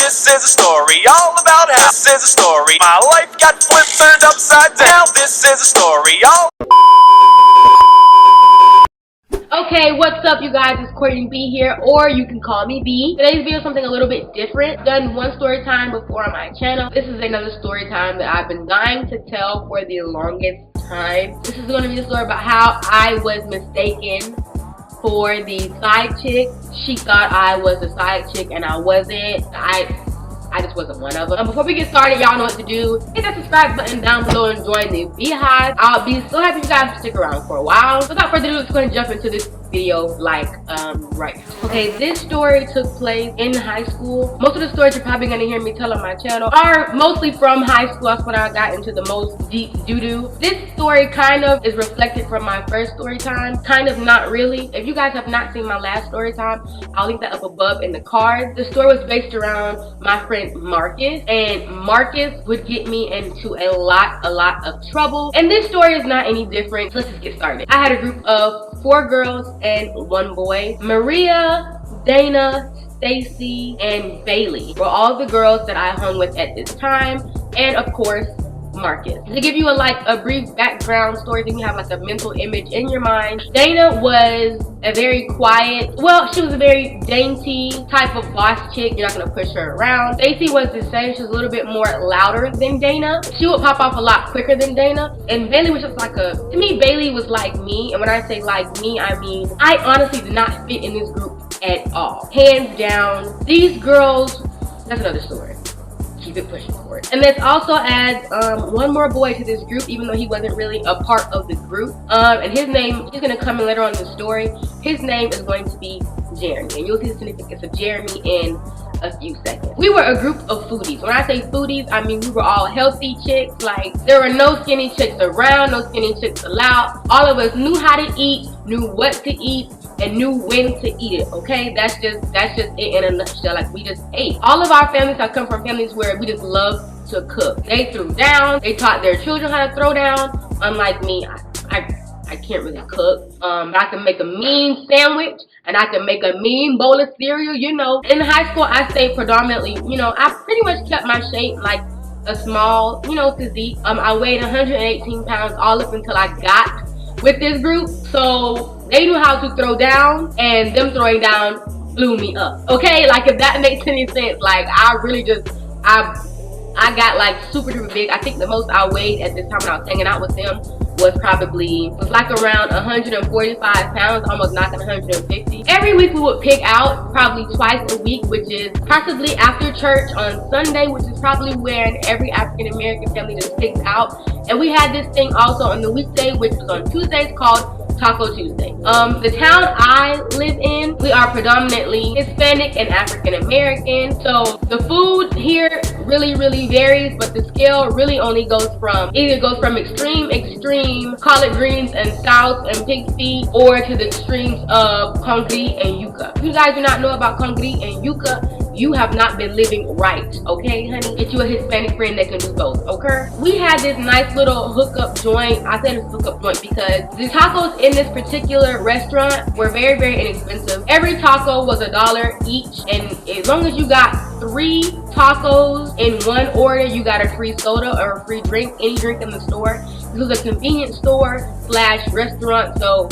This is a story all about how this is a story. My life got flipped, turned upside down. This is a story all. Okay, what's up you guys? It's Courtney B here, or you can call me B. Today's video is something a little bit different. I've done one story time before on my channel. This is another story time that I've been dying to tell for the longest time. This is going to be a story about how I was mistaken for the side chick. She thought I was the side chick and I wasn't. I just wasn't one of them. Before we get started, y'all know what to do. Hit that subscribe button down below and join the Beehive. I'll be so happy you guys stick around for a while. Without further ado, let's go ahead and jump into this video right now. Okay, this story took place in high school. Most of the stories you're probably gonna hear me tell on my channel are mostly from high school. That's when I got into the most deep doo-doo. This story kind of is reflected from my first story time. Kind of not really. If you guys have not seen my last story time, I'll link that up above in the cards. The story was based around my friend Marcus, and Marcus would get me into a lot of trouble. And this story is not any different. So let's just get started. I had a group of 4 girls and 1 boy. Maria, Dana, Stacy, and Bailey were all the girls that I hung with at this time, and of course Marcus. To give you a brief background story, so you have like a mental image in your mind. Dana was a very quiet, well, she was a very dainty type of boss chick. You're not gonna push her around. Stacy was the same. She was a little bit more louder than Dana. She would pop off a lot quicker than Dana. And Bailey was just like to me, Bailey was like me. And when I say like me, I mean I honestly did not fit in this group at all. Hands down. These girls, that's another story. Keep it pushing forward. And let's also add 1 more boy to this group, even though he wasn't really a part of the group. And his name, he's gonna come in later on in the story. His name is going to be Jeremy, and you'll see the significance of Jeremy in a few seconds. We were a group of foodies. When I say foodies, I mean we were all healthy chicks. Like, there were no skinny chicks around, no skinny chicks allowed. All of us knew how to eat, knew what to eat, and knew when to eat it. Okay, that's just it in a nutshell. Like, we just ate. All of our families have come from families where we just love to cook. They threw down. They taught their children how to throw down. Unlike me, I can't really cook. But I can make a mean sandwich, and I can make a mean bowl of cereal, you know. In high school, I stayed predominantly, you know, I pretty much kept my shape like a small, you know, physique. I weighed 118 pounds all up until I got with this group. So they knew how to throw down, and them throwing down blew me up. Okay, like, if that makes any sense. Like, I really just, I got like super duper big. I think the most I weighed at this time when I was hanging out with them was like around 145 pounds, almost knocking 150. Every week we would pick out probably twice a week, which is possibly after church on Sunday, which is probably when every African American family just picks out. And we had this thing also on the weekday, which was on Tuesdays, called Taco Tuesday. The town I live in, we are predominantly Hispanic and African American. So the food here really varies, but the scale really only goes from extreme collard greens and sauce and pig feet, or to the extremes of congri and yuca. If you guys do not know about congri and yuca, you have not been living right, okay, honey? Get you a Hispanic friend that can do both, okay? We had this nice little hookup joint. I said it's hookup joint because the tacos in this particular restaurant were very inexpensive. Every taco was $1 each, and as long as you got 3 tacos in one order, you got a free soda or a free drink, any drink in the store. This was a convenience store / restaurant, so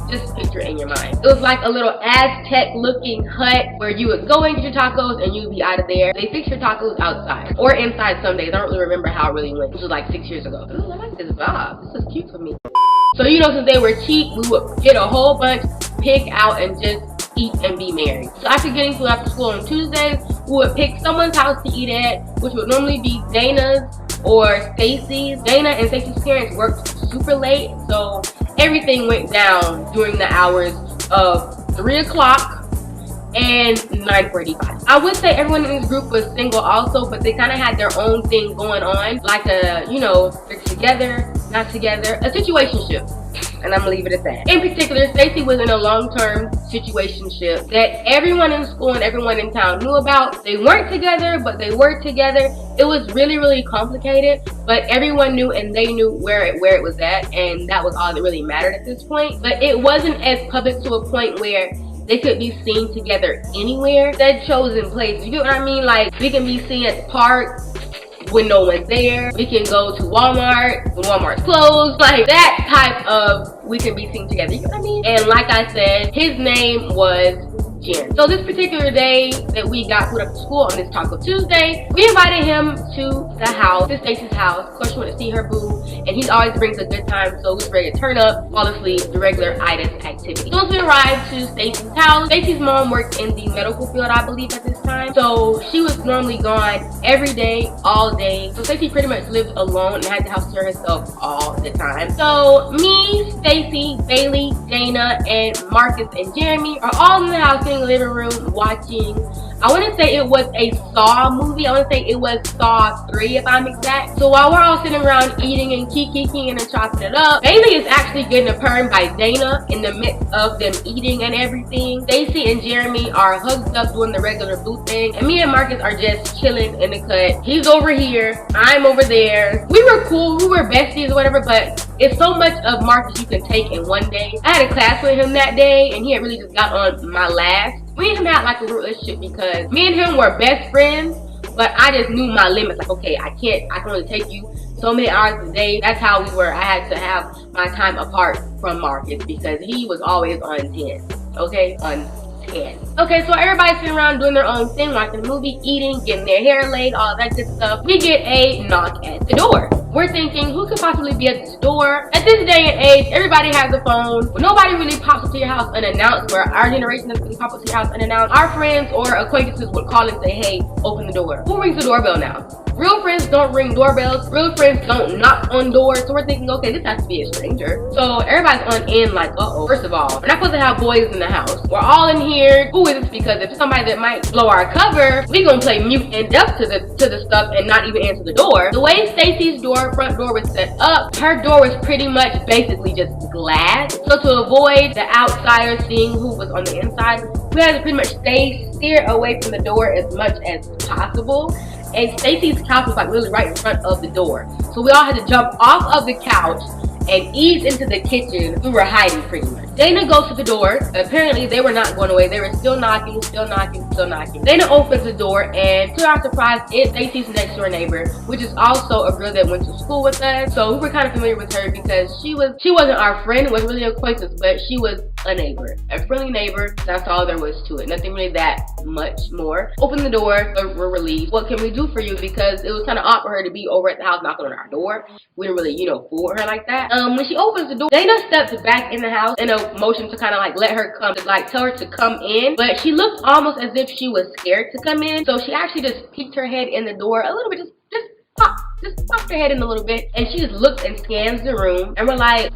just picture it in your mind. It was like a little Aztec looking hut where you would go and get your tacos and you'd be out of there. They fix your tacos outside or inside some days. I don't really remember how it really went. This was like 6 years ago. Ooh, I like this vibe. This is cute for me. So, you know, since they were cheap, we would get a whole bunch, pick out, and just eat and be merry. So after getting food after school on Tuesdays, we would pick someone's house to eat at, which would normally be Dana's or Stacy's. Dana and Stacy's parents worked super late, so everything went down during the hours of 3 o'clock and 9:45. I would say everyone in this group was single also, but they kind of had their own thing going on, like a, you know, they're together, not together, a situationship. And I'm gonna leave it at that. In particular, Stacy was in a long-term situationship that everyone in school and everyone in town knew about. They weren't together, but they were together. It was really complicated, but everyone knew, and they knew where it was at, and that was all that really mattered at this point. But it wasn't as public to a point where they could be seen together anywhere. Said chosen place. You get what I mean? Like, we can be seen at the park when no one's there. We can go to Walmart when Walmart's closed. Like, that type of we can be seen together. You know what I mean? And like I said, his name was Jen. So this particular day that we got put up to school on this Taco Tuesday, we invited him to the house, to Stacy's house. Of course, she wanted to see her boo, and he always brings a good time, so we was ready to turn up, fall asleep, the regular itis activity. So once we arrived to Stacy's house, Stacy's mom worked in the medical field, I believe, at this time. So she was normally gone every day, all day. So Stacy pretty much lived alone and had the house to herself all the time. So me, Stacy, Bailey, Dana, and Marcus and Jeremy are all in the house in the living room watching, I want to say it was a Saw movie. I want to say it was Saw 3 if I'm exact. So while we're all sitting around eating and kikiing and chopping it up, Bailey is actually getting a perm by Dana in the midst of them eating and everything. Stacy and Jeremy are hugged up doing the regular boo thing, and me and Marcus are just chilling in the cut. He's over here, I'm over there. We were cool, we were besties or whatever, but it's so much of Marcus you can take in one day. I had a class with him that day, and he had really just got on my last. We and him had like a relationship because me and him were best friends, but I just knew my limits. Like, okay, I can only take you so many hours a day. That's how we were. I had to have my time apart from Marcus because he was always on 10. Okay, on 10. Okay, so everybody's sitting around doing their own thing, watching the movie, eating, getting their hair laid, all that good stuff. We get a knock at the door. We're thinking, who could possibly be at this door? At this day and age, everybody has a phone. But nobody really pops up to your house unannounced, where our generation doesn't really pop up to your house unannounced. Our friends or acquaintances would call and say, hey, open the door. Who rings the doorbell now? Real friends don't ring doorbells. Real friends don't knock on doors. So we're thinking, okay, this has to be a stranger. So everybody's on in like, uh-oh. First of all, we're not supposed to have boys in the house. We're all in here. Who is this? Because if somebody that might blow our cover, we gonna play mute and deaf to the stuff and not even answer the door. The way Stacy's front door was set up, her door was pretty much basically just glass. So to avoid the outsiders seeing who was on the inside, we had to pretty much steer away from the door as much as possible. And Stacy's couch was like literally right in front of the door. So we all had to jump off of the couch and ease into the kitchen. We were hiding pretty much. Dana goes to the door. Apparently they were not going away. They were still knocking, still knocking, still knocking. Dana opens the door, and to our surprise, it's Stacy's next door neighbor, which is also a girl that went to school with us. So we were kind of familiar with her because she wasn't our friend, it wasn't really an acquaintance, but she was a neighbor, a friendly neighbor. That's all there was to it. Nothing really that much more. Open the door, we're relieved. What can we do for you? Because it was kind of odd for her to be over at the house knocking on our door. We didn't really, fool with her like that. When she opens the door, Dana steps back in the house in a motion to kind of like let her come, to like tell her to come in, but she looked almost as if she was scared to come in. So she actually just peeked her head in the door a little bit, just popped her head in a little bit, and she just looks and scans the room, and we're like,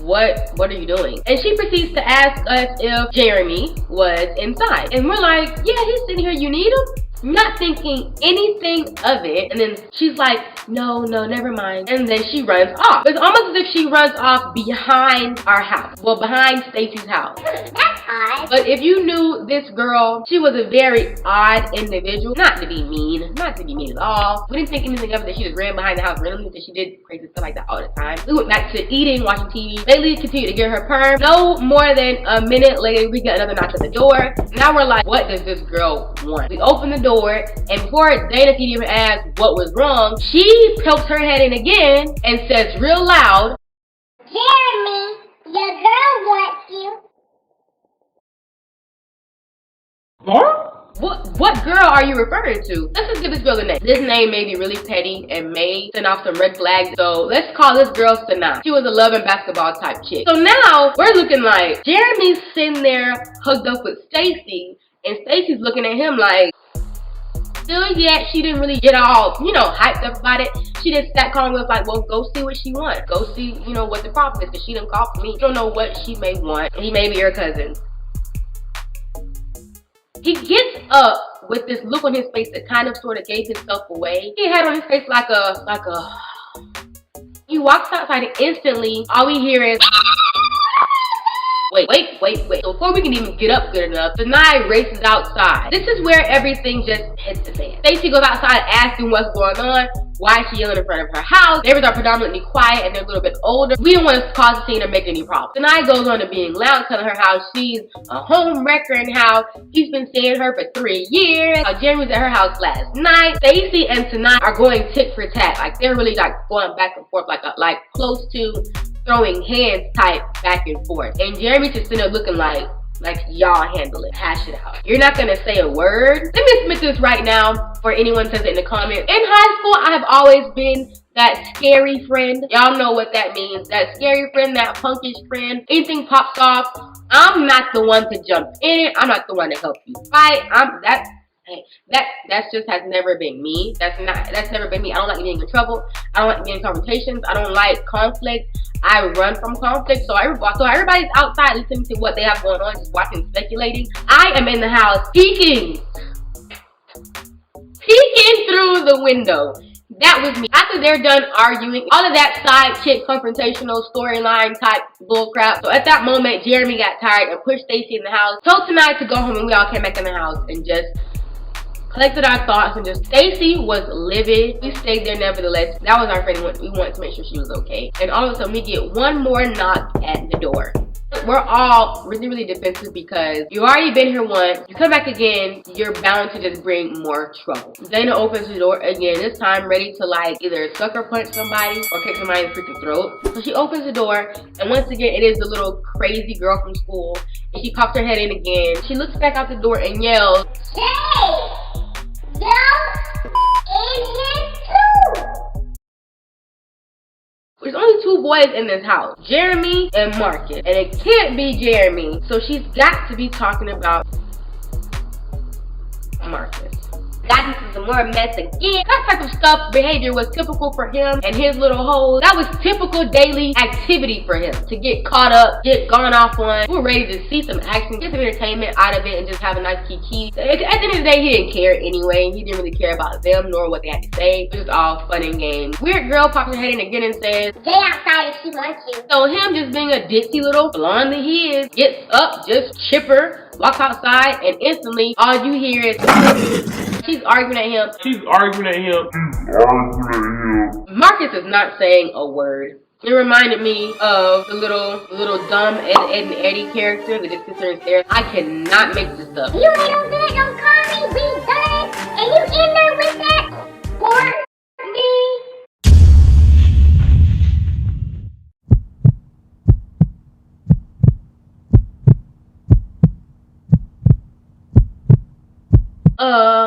what are you doing? And she proceeds to ask us if Jeremy was inside, and we're like, yeah, he's sitting here, you need him? Not thinking anything of it. And then she's like, no, never mind. And then she runs off. It's almost as if she runs off behind our house. Well, behind Stacy's house. That's odd. But if you knew this girl, she was a very odd individual. Not to be mean at all. We didn't think anything of it, that she just ran behind the house randomly, because she did crazy stuff like that all the time. We went back to eating, watching TV. Bailey continued to get her perm. No more than a minute later, we get another knock at the door. Now we're like, what does this girl want? We open the door, and before Dana could even ask what was wrong, she pokes her head in again and says real loud, Jeremy, your girl wants you. huh? What girl are you referring to? Let's just give this girl a name. This name may be really petty and may send off some red flags. So let's call this girl Sanaa. She was a love and basketball type chick. So now we're looking like Jeremy's sitting there hugged up with Stacy, and Stacy's looking at him like, still yet she didn't really get all, hyped up about it. She just sat calm with like, well, go see what she wants. Go see, what the problem is, because she didn't call for me. You don't know what she may want. He may be your cousin. He gets up with this look on his face that kind of sort of gave himself away. He had on his face like a. He walks outside, and instantly all we hear is wait. So before we can even get up good enough, Sanaa races outside. This is where everything just hits the fan. Stacy goes outside asking what's going on. Why is she yelling in front of her house? Neighbors are predominantly quiet and they're a little bit older. We don't want to cause a scene or make any problems. Tonight goes on to being loud, telling her how she's a home wrecker and how he's been seeing her for 3 years. Jeremy was at her house last night. Stacey and Tonight are going tit for tat. Like they're really like going back and forth, like close to throwing hands type back and forth. And Jeremy's just sitting there looking like y'all handle it, hash it out. You're not gonna say a word. Let me submit this right now for anyone says it in the comments. In high school, I have always been that scary friend. Y'all know what that means. That scary friend, that punkish friend. Anything pops off, I'm not the one to jump in it. I'm not the one to help you fight. That just has never been me. That's never been me. I don't like getting in trouble. I don't like getting in confrontations. I don't like conflict. I run from conflict. So everybody's outside listening to what they have going on, just watching, speculating. I am in the house peeking through the window. That was me. After they're done arguing, all of that side chick confrontational storyline type bullcrap. So at that moment, Jeremy got tired and pushed Stacey in the house. Told Tonight to go home, and we all came back in the house and just collected our thoughts. And just Stacey was livid. We stayed there nevertheless. That was our friend. We wanted to make sure she was okay. And all of a sudden we get one more knock at the door. We're all really defensive because you already been here once. You come back again, you're bound to just bring more trouble. Dana opens the door again, this time ready to like either sucker punch somebody or kick somebody in the freaking throat. So she opens the door, and once again it is the little crazy girl from school. And she pops her head in again. She looks back out the door and yells, Hey! You're in here too! There's only 2 boys in this house, Jeremy and Marcus. And it can't be Jeremy, so she's got to be talking about Marcus. Got into some more mess again. That type of stuff, behavior was typical for him and his little hoes. That was typical daily activity for him. To get caught up, get gone off on. We were ready to see some action, get some entertainment out of it, and just have a nice kiki. At the end of the day, he didn't care anyway. He didn't really care about them nor what they had to say. It was all fun and games. Weird girl pops her head in again and says, Stay outside if she wants you. so him just being a ditzy little blonde that he is, gets up, just chipper, walks outside, and instantly all you hear is she's arguing at him. Marcus is not saying a word. It reminded me of the little dumb Ed and Eddie character that just sits there and stares. I cannot make this up. You ain't no good, don't call me, we done. And you in there with that Courtney?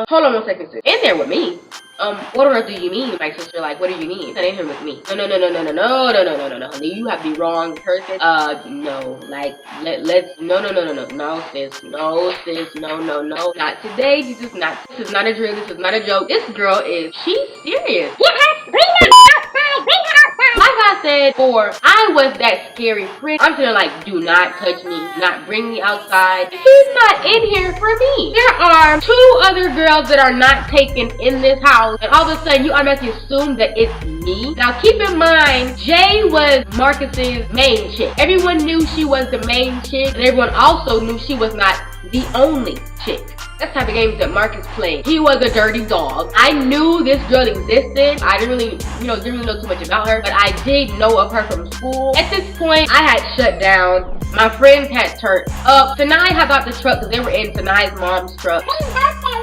Hold on 1 second, sis. In there with me? What on earth do you mean, my sister? Like, what do you mean? That ain't here with me. No. You have the wrong person. No. Like, no, sis. No, sis. No. Not today. This is not a drill. This is not a joke. This girl she's serious. Yes, bring her outside, bring her outside. Like I said before, I was that scary friend. I'm sitting like, do not touch me, not bring me outside. He's not in here for me. There are 2 other girls that are not taken in this house, and all of a sudden you automatically assume that it's me. Now keep in mind, Jay was Marcus's main chick. Everyone knew she was the main chick, and everyone also knew she was not the only chick. That's the type of games that Marcus played. He was a dirty dog. I knew this girl existed. I didn't really know too much about her, but I did know of her from school. At this point, I had shut down. My friends had turned up. Tonight had got the truck because they were in Tonight's mom's truck.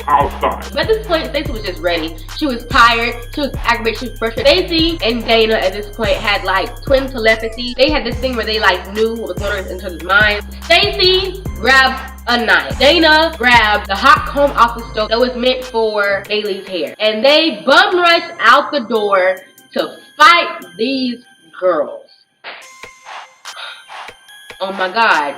Outside. But at this point, Stacey was just ready. She was tired. She was aggravated. She was frustrated. Stacey and Dana at this point had like twin telepathy. They had this thing where they like knew what was going on in each other's minds. Stacey grabbed a knife. Dana grabbed the hot comb off the stove that was meant for Bailey's hair. And they bum rushed out the door to fight these girls. Oh my God.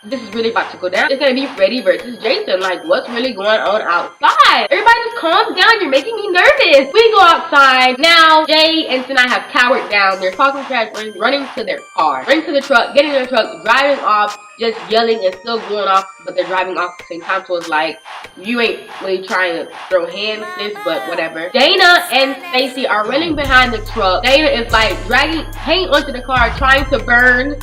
This is really about to go down. It's gonna be Freddie versus Jason. Like, what's really going on outside? Everybody just calm down. You're making me nervous. We go outside. Now, Jay and Sinai have cowered down. They're talking trash, running to their car. Running to the truck, getting in the truck, driving off, just yelling and still going off, but they're driving off at the same time. So it's like, you ain't really trying to throw hands, sis, but whatever. Dana and Stacey are running behind the truck. Dana is like hanging onto the car, trying to burn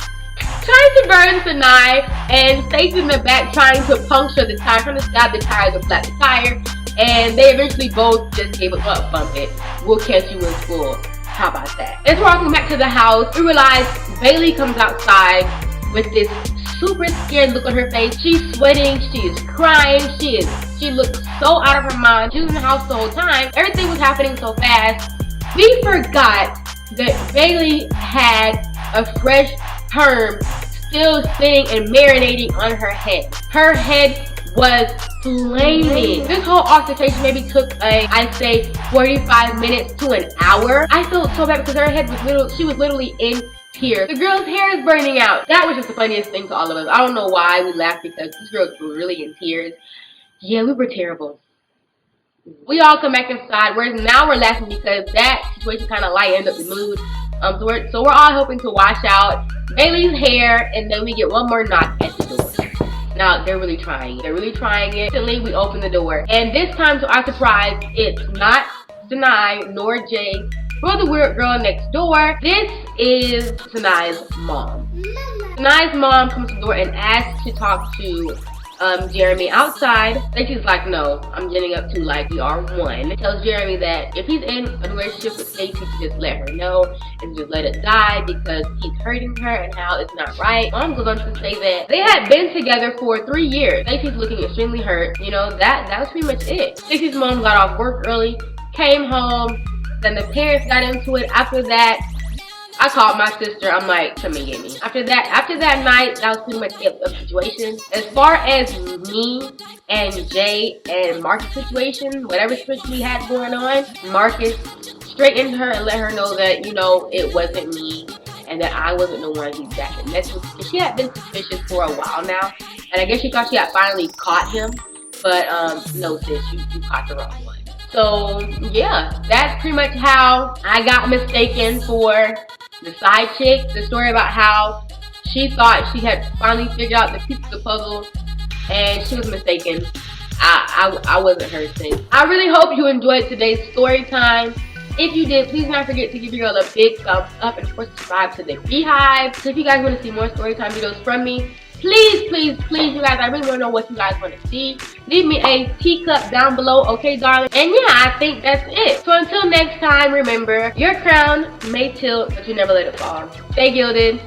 Sinai, and Stacey in the back trying to puncture the tire, trying to stab the tire to flat the tire. And they eventually both just gave up, bump it. We'll catch you in school. How about that? As we're walking back to the house, we realize Bailey comes outside with this super scared look on her face. She's sweating, she is crying, she looks so out of her mind. She was in the house the whole time. Everything was happening so fast. We forgot that Bailey had a fresh perm still sitting and marinating on her head. Her head was flaming. This whole altercation maybe took I'd say 45 minutes to an hour. I felt so bad because her head was she was literally in tears. The girl's hair is burning out. That was just the funniest thing to all of us. I don't know why we laughed because this girl was really in tears. Yeah, we were terrible. We all come back inside. Now we're laughing because that situation kind of lightened up the mood. So we're all hoping to wash out Bailey's hair, and then we get one more knock at the door. Now they're really trying. They're really trying it. Instantly, we open the door, and this time, to our surprise, it's not Sanai nor Jay nor the weird girl next door. This is Sanai's mom. Sanai's mom comes to the door and asks to talk to Jeremy outside. Then she's like, no, I'm getting up to like we are one. Tells Jeremy that if he's in a relationship with Stacey, to just let her know and just let it die because he's hurting her and how it's not right. Mom goes on to say that they had been together for 3 years. Stacey's looking extremely hurt. You know, that was pretty much it. Stacey's mom got off work early, came home, then the parents got into it. After that, I called my sister. I'm like, come and get me. After that night, that was pretty much it of the situation. As far as me and Jay and Marcus' situation, whatever situation we had going on, Marcus straightened her and let her know that, you know, it wasn't me and that I wasn't the one he's back and messed with. She had been suspicious for a while now, and I guess she thought she had finally caught him, but no sis, you caught the wrong one. So yeah, that's pretty much how I got mistaken for the side chick. The story about how she thought she had finally figured out the piece of the puzzle and she was mistaken. I wasn't her sis. I really hope you enjoyed today's story time. If you did, please do not forget to give your girl a big thumbs up and of course subscribe to the Beehive. So if you guys want to see more story time videos from me, please, you guys, I really want to know what you guys want to see. Leave me a teacup down below, okay, darling? And yeah, I think that's it. So until next time, remember, your crown may tilt, but you never let it fall. Stay gilded.